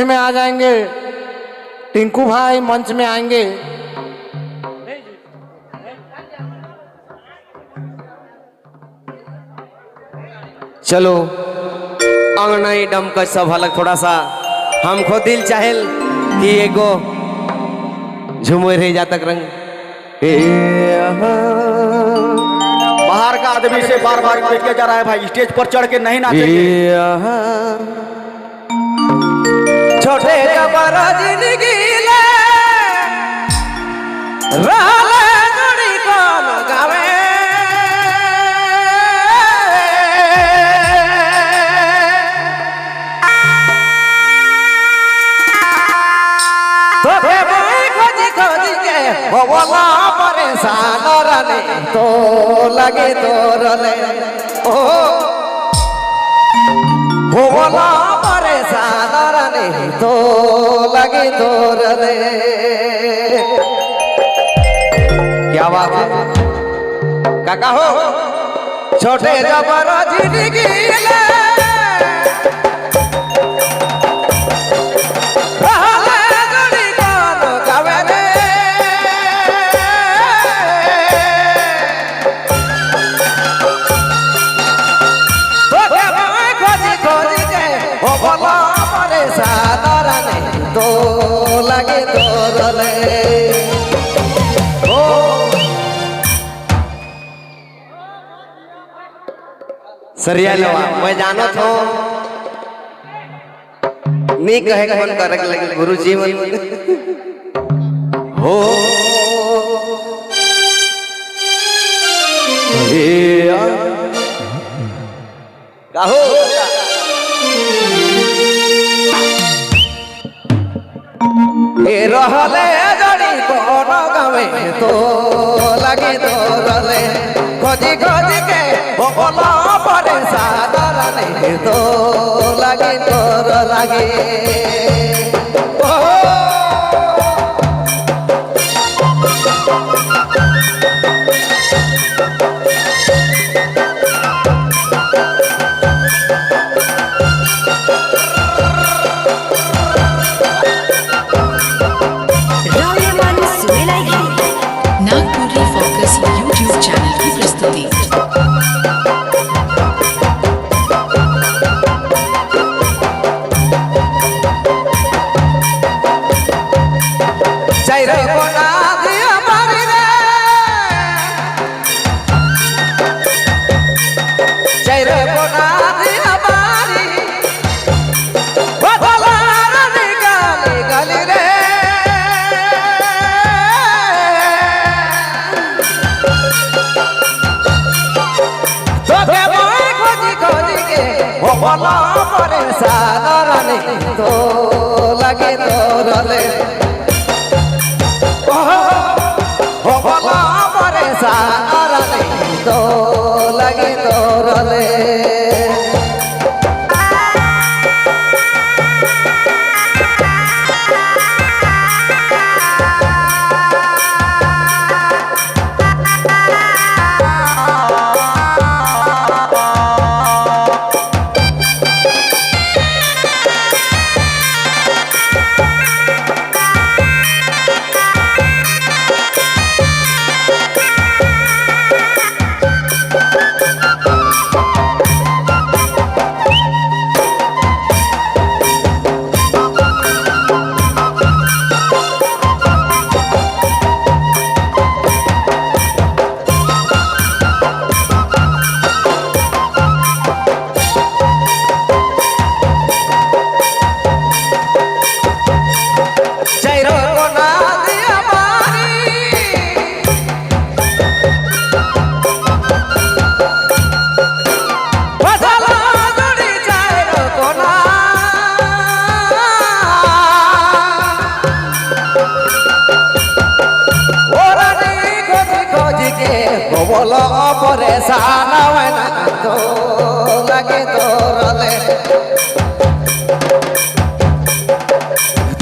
में आ जाएंगे, टिंकू भाई मंच में आएंगे। चलो अंगनाई डमकच सब हलक थोड़ा सा हमको दिल चाहेल कि एगो झूमर रह जा तक रंग बाहर का आदमी से बार बार देख के जा रहा है भाई, स्टेज पर चढ़ के नहीं नाचेंगे। छोटे जबर जिंदगी ले रहले जोड़ी कौन गावे तोके भाई खोजी खोजी के होवला परेशान रले तो लगे तो रले ओ होवला परेशान रले तो लगे तो रले। क्या बात है काका हो छोटे जबर जिंदगी ले तो लगे तो रले ओ सरिया लवा मैं जानो थो नी कहे कौन करक लगे गुरु जी हो काहो ए रहले जड़ी कोन गावे तो लगे तो रले खोजी खोजी के बोला परेशान रले तो लगे तो लगे नागपुरी फोकस यूट्यूब चैनल की प्रस्तुति। बोला परेशान रले तो लगे तो रले ओ बोला परेशान रले तो लगे तो रले बोलो परेशान तो लगे तो रले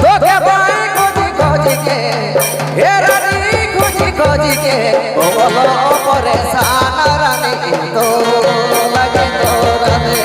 तो के भाई खोजी खोजी के हे रानी खोजी खोजी के बोलो परेशान रानी तो लगे तो रले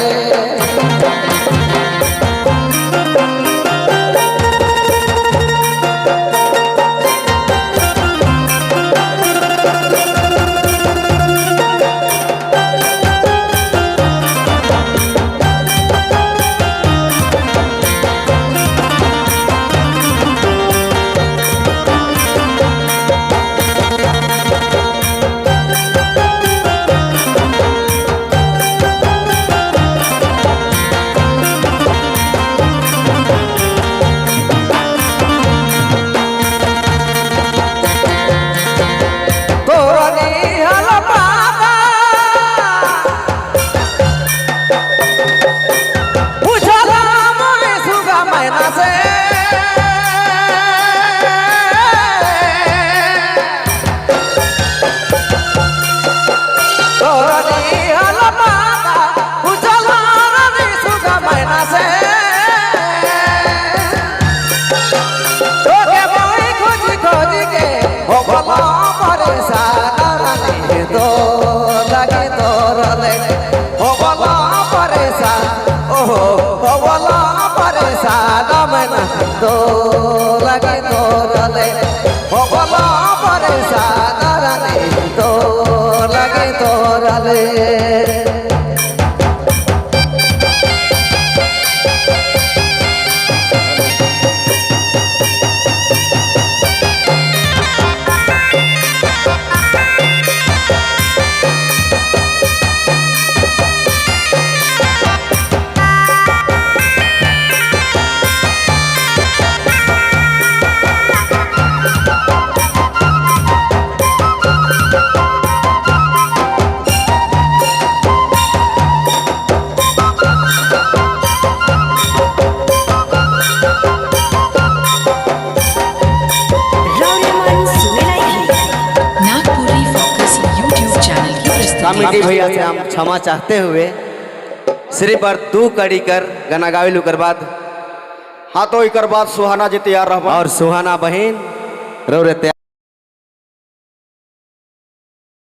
नागपुरी फोकस यूट्यूब चैनल की प्रस्तुति। कमेटी भैया से हम क्षमा चाहते हुए सिर्फ पर 2 कड़ी कर गाना गावेलू कर बाद हाँ तो एक बाद सुहाना जी तैयार रह और सुहाना बहन रो रहे